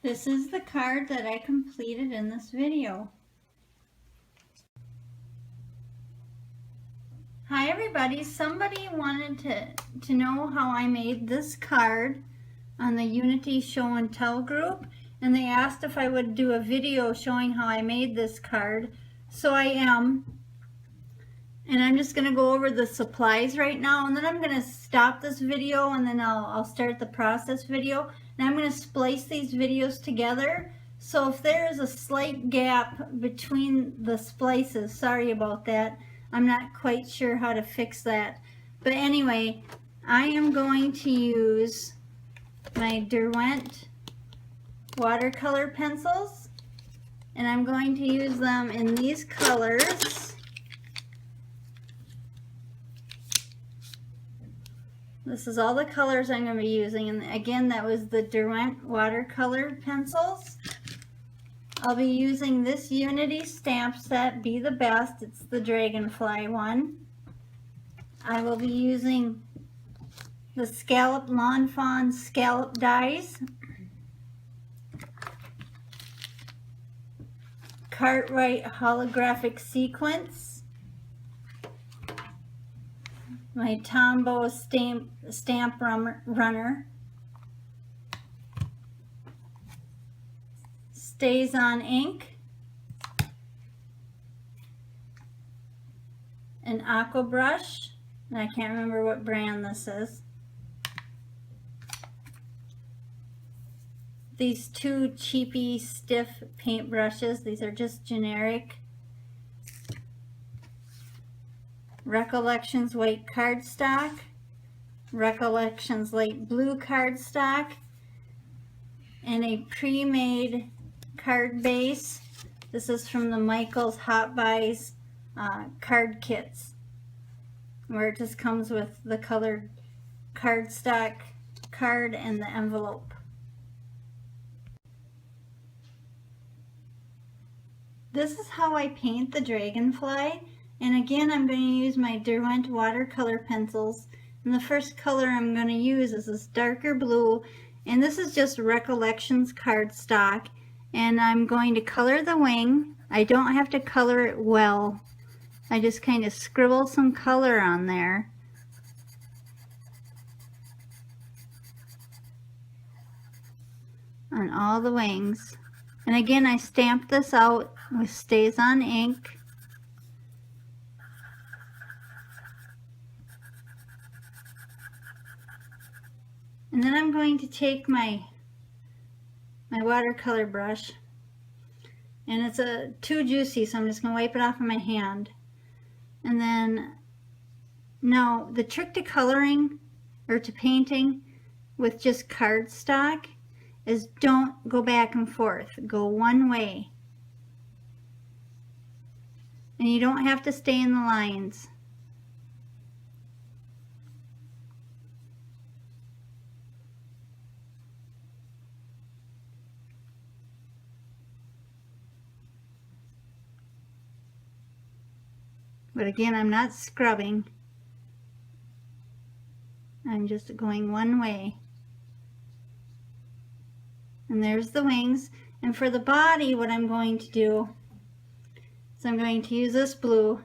This is the card that I completed in this video. Hi everybody, somebody wanted to know how I made this card on the Unity Show and Tell group, and they asked if I would do a video showing how I made this card. So I am, and I'm just going to go over the supplies right now, and then I'm going to stop this video and then I'll start the process video. And I'm going to splice these videos together, so if there is a slight gap between the splices, sorry about that. I'm not quite sure how to fix that. But anyway, I am going to use my Derwent watercolor pencils, and I'm going to use them in these colors. This is all the colors I'm going to be using, and again, that was the Derwent watercolor pencils. I'll be using this Unity stamp set, Be the Best. It's the Dragonfly one. I will be using the Scallop Lawn Fawn scallop dies, Cartwright holographic sequence, my Tombow stamp runner, Stays on ink, an aqua brush, and I can't remember what brand this is. These two cheapy stiff paint brushes, these are just generic. Recollections white cardstock, Recollections light blue cardstock, and a pre-made card base. This is from the Michaels Hot Buys card kits, where it just comes with the colored cardstock card and the envelope. This is how I paint the Dragonfly, and again I'm going to use my Derwent watercolor pencils, and the first color I'm going to use is this darker blue, and this is just Recollections cardstock, and I'm going to color the wing. I don't have to color it well, I just kind of scribble some color on there. On all the wings. And again, I stamped this out with Stays on ink. And then I'm going to take my watercolor brush, and it's too juicy, so I'm just going to wipe it off of my hand. And then, now the trick to coloring or to painting with just cardstock is don't go back and forth. Go one way. And you don't have to stay in the lines. But again, I'm not scrubbing. I'm just going one way. And there's the wings. And for the body, what I'm going to do is I'm going to use this blue.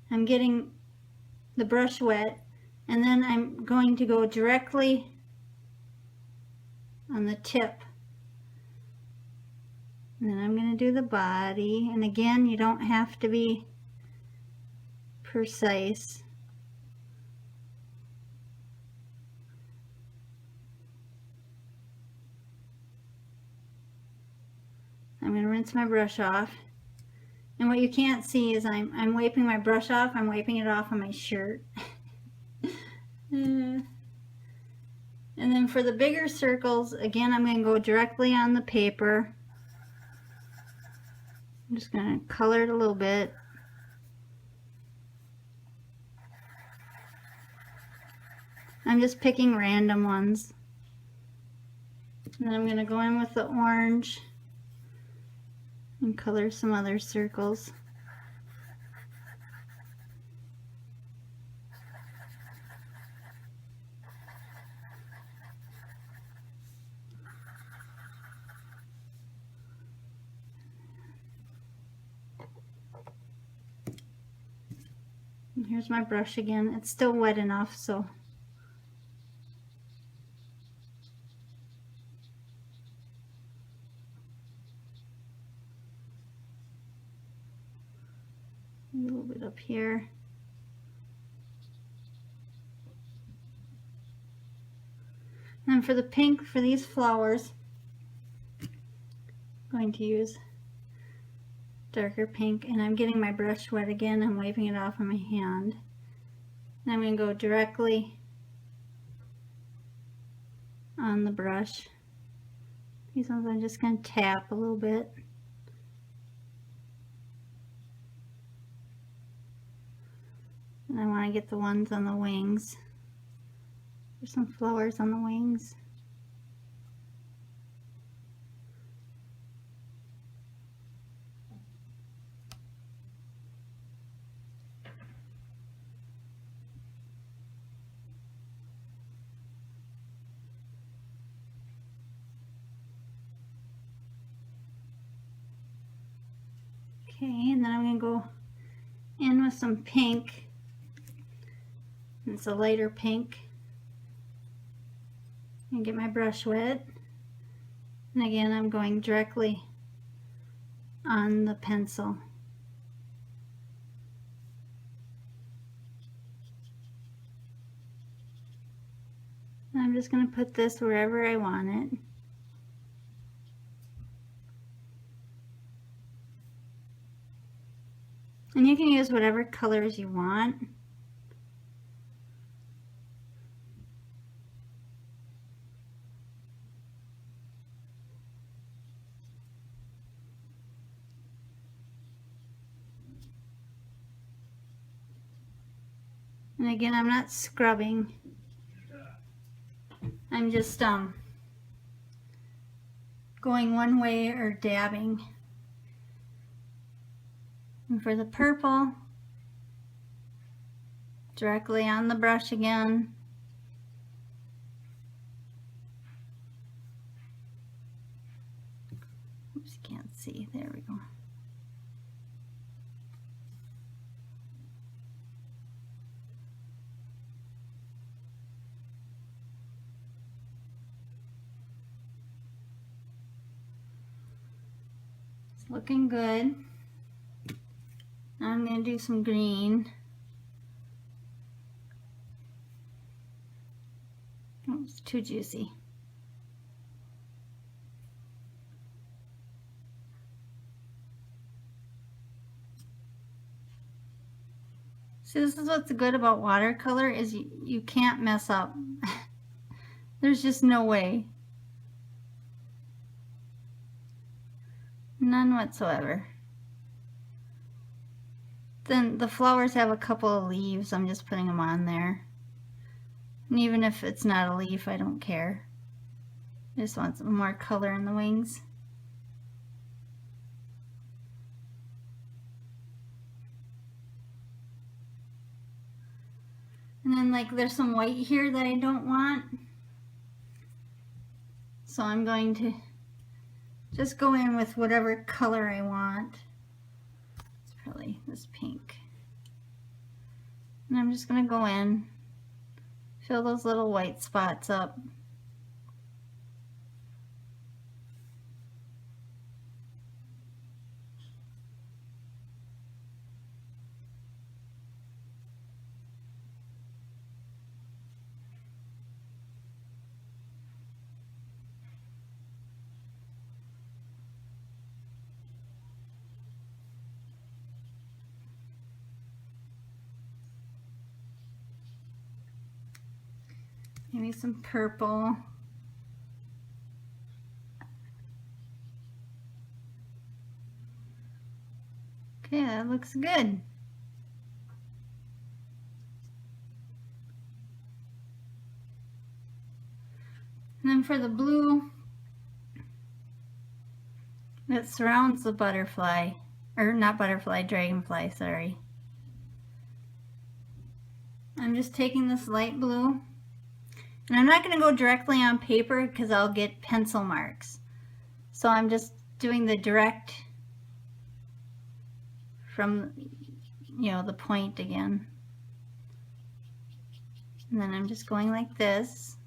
I'm getting the brush wet, and then I'm going to go directly on the tip. And then I'm going to do the body. And again, you don't have to be precise. I'm going to rinse my brush off. And what you can't see is I'm wiping my brush off. I'm wiping it off on my shirt. And then for the bigger circles, again, I'm going to go directly on the paper. I'm just going to color it a little bit. I'm just picking random ones. And then I'm going to go in with the orange and color some other circles. And here's my brush again. It's still wet enough, so a little bit up here. And for the pink for these flowers, I'm going to use darker pink, and I'm getting my brush wet again. I'm waving it off on my hand. And I'm going to go directly on the brush. These ones I'm just going to tap a little bit. And I want to get the ones on the wings. There's some flowers on the wings. Okay, and then I'm going to go in with some pink. It's a lighter pink. And get my brush wet. And again, I'm going directly on the pencil. And I'm just going to put this wherever I want it. And you can use whatever colors you want. And again, I'm not scrubbing. I'm just going one way or dabbing. And for the purple, directly on the brush again. Oops, can't see. There we go. It's looking good. Now I'm going to do some green. Oh, it's too juicy. See, this is what's good about watercolor is you can't mess up. There's just no way. None whatsoever. Then the flowers have a couple of leaves. I'm just putting them on there. And even if it's not a leaf, I don't care. I just want some more color in the wings. And then like there's some white here that I don't want. So I'm going to just go in with whatever color I want. It's probably this pink. And I'm just going to go in, fill those little white spots up. Maybe some purple. Okay, that looks good. And then for the blue that surrounds the butterfly, or not butterfly, dragonfly, sorry. I'm just taking this light blue. And I'm not going to go directly on paper because I'll get pencil marks. So I'm just doing the direct from, you know, the point again. And then I'm just going like this.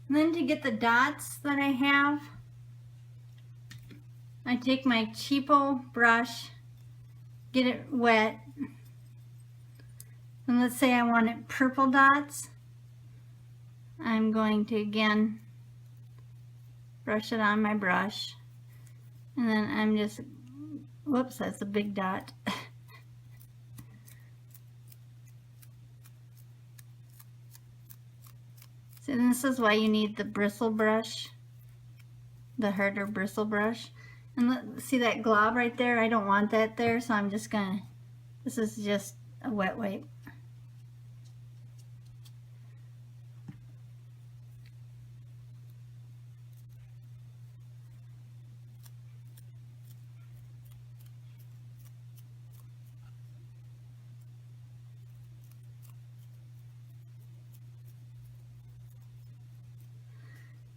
And then to get the dots that I have, I take my cheapo brush, get it wet, and let's say I want it purple dots. I'm going to again brush it on my brush, and then I'm just, whoops, that's a big dot. So this is why you need the bristle brush, the harder bristle brush. And see that glob right there? I don't want that there, so I'm just gonna, this is just a wet wipe.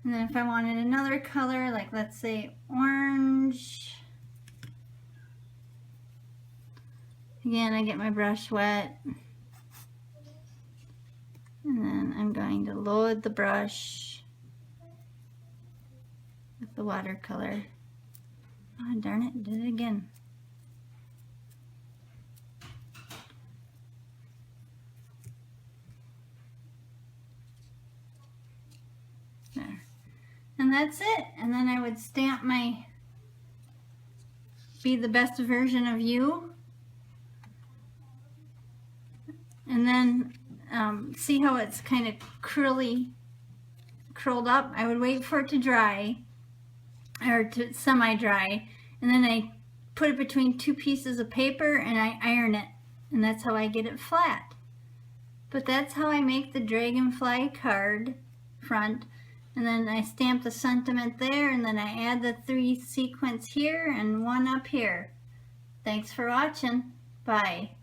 And then if I wanted another color, like let's say orange, again, I get my brush wet, and then I'm going to load the brush with the watercolor. Oh, darn it, did it again. There. And that's it. And then I would stamp my "Be the Best Version of You." And then see how it's kind of curled up? I would wait for it to dry, or to semi-dry, and then I put it between two pieces of paper and I iron it. And that's how I get it flat. But that's how I make the Dragonfly card front. And then I stamp the sentiment there, and then I add the 3 sequins here and 1 up here. Thanks for watching. Bye.